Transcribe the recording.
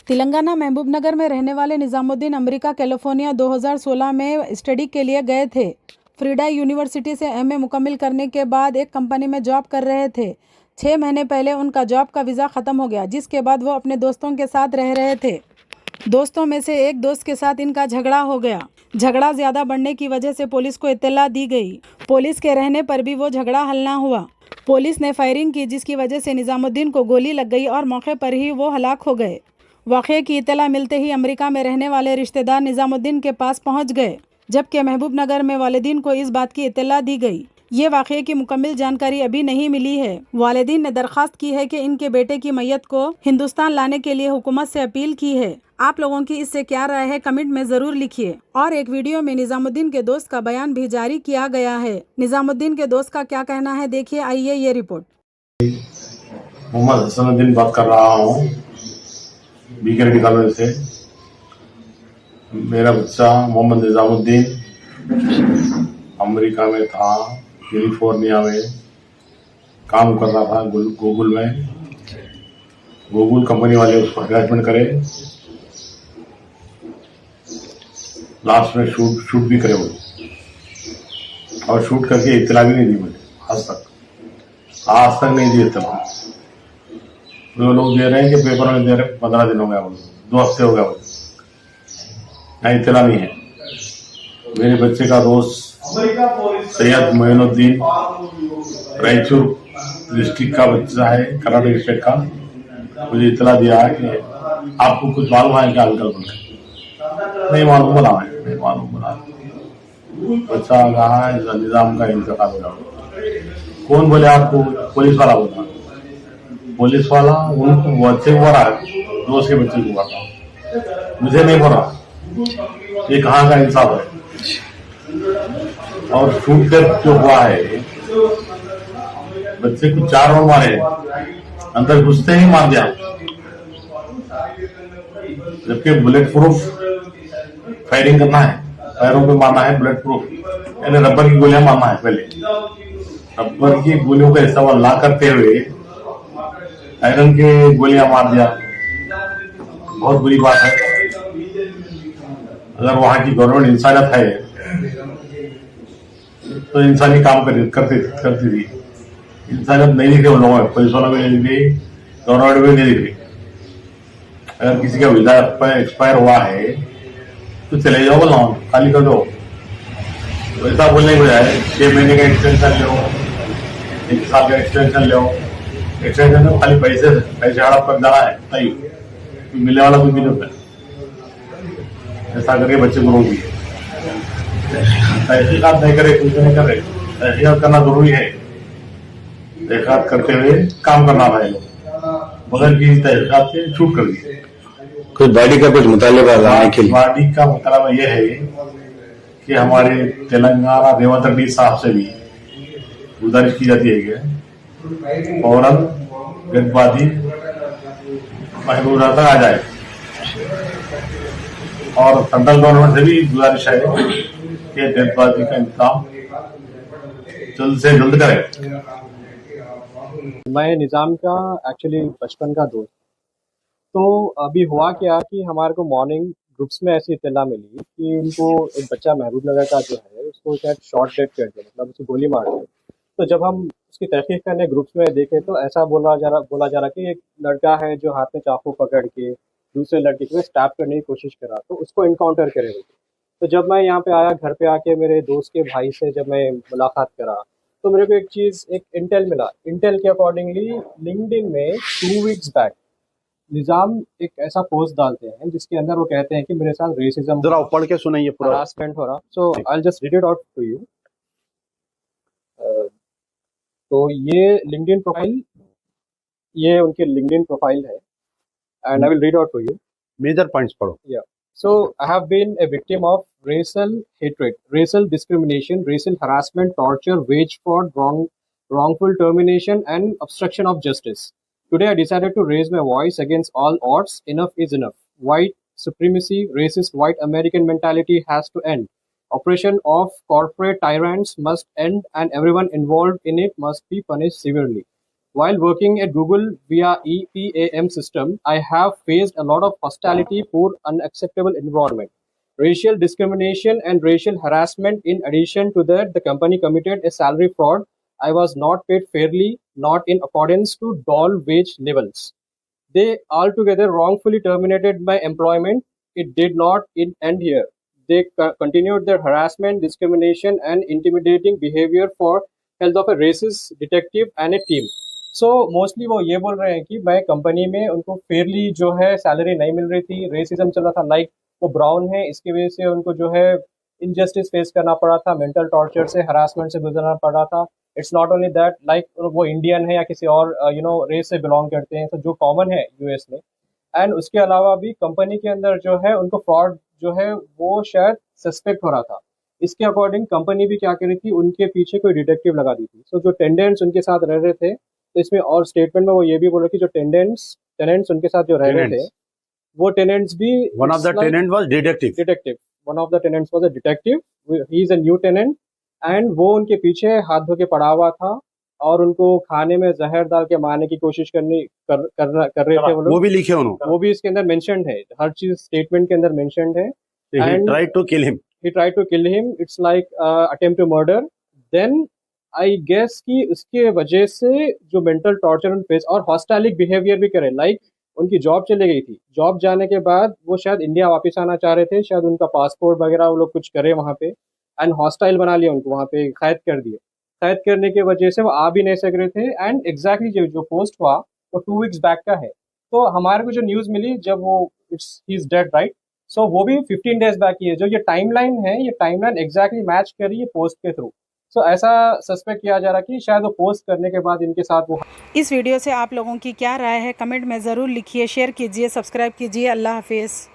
तेलंगाना महबूबनगर में रहने वाले निजामुद्दीन अमेरिका कैलिफोर्निया 2016 में स्टडी के लिए गए थे। फ्रीडा यूनिवर्सिटी से एमए मुकम्मिल करने के बाद एक कंपनी में जॉब कर रहे थे। 6 महीने पहले उनका जॉब का वीज़ा ख़त्म हो गया, जिसके बाद वो अपने दोस्तों के साथ रह रहे थे। दोस्तों में से एक दोस्त के साथ इनका झगड़ा हो गया। झगड़ा ज़्यादा बढ़ने की वजह से पुलिस को इत्तला दी गई। पुलिस के रहने पर भी वो झगड़ा हल ना हुआ। पुलिस ने फायरिंग की, जिसकी वजह से निजामुद्दीन को गोली लग गई और मौके पर ही वो हलाक हो गए। वाक़े की इत्तला मिलते ही अमेरिका में रहने वाले रिश्तेदार निजामुद्दीन के पास पहुंच गए, जबकि महबूबनगर में वालिदीन को इस बात की इत्तला दी गई। ये वाक़े की मुकम्मल जानकारी अभी नहीं मिली है। वालिदीन ने दरख्वास्त की है कि इनके बेटे की मैयत को हिंदुस्तान लाने के लिए हुकूमत से अपील की है। आप लोगों की इससे क्या राय है, कमेंट में ज़रूर लिखिए। और एक वीडियो में निजामुद्दीन के दोस्त का बयान भी जारी किया गया है। निजामुद्दीन के दोस्त का क्या कहना है, देखिए। आइए ये रिपोर्ट। मोहम्मद हसनुद्दीन बात कर रहा हूँ बीकर कॉलेज से। मेरा बच्चा मोहम्मद निजामुद्दीन अमेरिका में था, कैलिफोर्निया में काम कर रहा था गूगल में। गूगल कंपनी वाले उसको हरासमेंट करे, लास्ट में शूट भी करे वो, और शूट करके इत्तला भी नहीं दी मुझे आज तक नहीं दी इत्तला। वो लोग दे रहे हैं कि पेपर में दे रहे, 15 दिन हो गया, 2 हफ्ते हो गया, नहीं इत्तला नहीं है। मेरे बच्चे का दोस्त सैयद मोइनुद्दीन रायचूर डिस्ट्रिक्ट का बच्चा है, कर्नाटक स्टेट का, मुझे इत्तला दिया है कि आपको कुछ मालूम है क्या अंकल बोले। नहीं मालूम बोला है, नहीं मालूम बोला। बच्चा कहाँ है, निजाम का इंतकाल हो गया। कौन बोले आपको? पुलिस वाला बोला। पुलिस वाला उनको बच्चे को बोला, दोस्त के बच्चे को बोला, मुझे नहीं बोला। ये कहाँ का इंसाफ है? और शूट कर जो हुआ है, बच्चे को 4 राउंड मारे, अंदर घुसते ही मार दिया, जबकि बुलेट प्रूफ फायरिंग करना है, पैरों पे मारना है बुलेट प्रूफ, यानी रबर की गोलियां मारना है। पहले रबर की गोलियों का इस्तेमाल ना करते हुए आयरन के गोलियां मार दिया, बहुत बुरी बात है। अगर वहां की गवर्नमेंट इंसानियत है तो इंसानी काम करती थी। इंसानियत नहीं दिख रही उन लोगों में, पुलिस वालों में नहीं दिख रही, गवर्नमेंट में नहीं दिख रही। अगर किसी का वीजा एक्सपायर हुआ है तो चले जाओ, बोला खाली कर दो। ऐसा बोलने की बजाय 6 महीने का एक्सटेंशन लो, 1 साल का एक्सटेंशन लो। एक्सटेंशन में खाली पैसे हड़प कर जाना है, नहीं मिलने वाला कोई भी नहीं। ऐसा करके बच्चे को रोक दिए। तहकीकात नहीं करे, कुछ नहीं करे। तहकीकात करना जरूरी है, तहकीकात करते हुए काम करना था। बगैर किसी तहकीकात से छूट कर दिए। कुछ बॉडी का कुछ मुतालिबा लाने के लिए, बॉडी का मुतालिबा यह है कि हमारे तेलंगाना रेवंत रेड्डी साहब से भी गुजारिश की जाती है कि फौरन डेडबॉडी महबूबनगर तक आ जाए, और सेंट्रल गवर्नमेंट से भी गुजारिश है कि डेडबॉडी का इंतजाम जल्द से जल्द करें। मैं निज़ाम का एक्चुअली बचपन का दोस्त। तो अभी हुआ क्या कि हमारे को मॉर्निंग ग्रुप्स में ऐसी इत्तला मिली कि उनको एक बच्चा महबूबनगर का जो है उसको शायद शॉर्ट डेड कर दिया, मतलब उसको गोली मार दी। तो जब हम उसकी तहकीक करने ग्रुप्स में देखे तो ऐसा बोला जा रहा कि एक लड़का है जो हाथ में चाकू पकड़ के दूसरे लड़के को स्टैप करने की कोशिश करा, तो उसको इनकाउंटर करे। तो जब मैं यहाँ पे आया, घर पे आके मेरे दोस्त के भाई से जब मैं मुलाकात करा, तो मेरे को एक इंटेल मिला। इंटेल के अकॉर्डिंगली लिंक्डइन में 2 वीक्स बैक निजाम एक ऐसा पोस्ट डालते हैं जिसके अंदर वो कहते हैं कि मेरे साथ रेसिज्म, जरा पढ़ के सुनाइए पूरा, हरासमेंट हो रहा। So I just read it out to you. तो ये लिंक्डइन प्रोफाइल, ये उनकी लिंक्डइन प्रोफाइल है, and I will read out to you. Major points पढ़ो। या So, I have been a victim of racial hatred, racial discrimination, racial harassment, torture, wage fraud, wrongful termination, and obstruction of justice. Today, I decided to raise my voice against all odds. Enough is enough. White supremacy, racist white American mentality has to end. Oppression of corporate tyrants must end, and everyone involved in it must be punished severely. While working at Google via EPAM system, I have faced a lot of hostility, poor, unacceptable environment, racial discrimination, and racial harassment. In addition to that, the company committed a salary fraud. I was not paid fairly, not in accordance to DOL wage levels. They altogether wrongfully terminated my employment. It did not end here. They continued their harassment, discrimination, and intimidating behavior for health of a racist detective and a team. So mostly वो ये बोल रहे हैं कि मैं company में उनको Fairlie जो है सैलरी नहीं मिल रही थी, रेसिज्म चल रहा था, लाइक वो ब्राउन है इसकी वजह से उनको जो है इनजस्टिस फेस करना पड़ा था, मेंटल टॉर्चर से, हरासमेंट से गुजरना पड़ा था. It's not only that, like वो इंडियन है या किसी और रेस से बिलोंग करते हैं, तो जो कॉमन है यूएस में. एंड उसके अलावा भी कंपनी के अंदर जो है उनको फ्रॉड जो है वो शायद सस्पेक्ट हो रहा था. इसके अकॉर्डिंग कंपनी भी क्या कर रही थी, उनके पीछे कोई डिटेक्टिव लगा दी थी. सो जो टेंडेंट्स उनके साथ रह रहे थे, तो इसमें और स्टेटमेंट में वो ये भी बोल रहे कि जो टेनेंट्स उनके साथ जो रह रहे थे, वो टेनेंट्स भी One of the tenant was detective. One of the tenants was a detective. He is a new tenant and वो उनके पीछे हाथ धो के पड़ा हुआ था और उनको खाने में जहर डाल के मारने की कोशिश कर रहे थे वो लोग. वो भी लिखे उन्होंने. वो भी इसके अंदर मेंशन्ड है, हर चीज स्टेटमेंट के अंदर मेंशन्ड है. He tried to kill him. He tried to kill him. It's like attempt to murder. Then I guess कि उसके वजह से जो मेंटल टॉर्चर फेस और हॉस्टाइलिक बिहेवियर भी करे, लाइक उनकी जॉब चली गई थी. जॉब जाने के बाद वो शायद इंडिया वापस आना चाह रहे थे, शायद उनका पासपोर्ट वगैरह वो लोग कुछ करे वहाँ पे, एंड हॉस्टाइल बना लिया उनको, वहाँ पे कैद कर दिए. कैद करने की वजह से वो आ भी नहीं सक रहे थे. एंड एग्जैक्टली जो पोस्ट हुआ वो 2 weeks बैक का है. तो हमारे को जो न्यूज़ मिली जब वो ही इज डेड, राइट, सो वो भी 15 days बैक की है. जो ये टाइमलाइन है, ये टाइमलाइन एग्जैक्टली मैच कर रही है पोस्ट के थ्रू. सो ऐसा सस्पेक्ट किया जा रहा कि शायद वो पोस्ट करने के बाद इनके साथ वो. इस वीडियो से आप लोगों की क्या राय है कमेंट में ज़रूर लिखिए, शेयर कीजिए, सब्सक्राइब कीजिए. अल्लाह हाफिज़.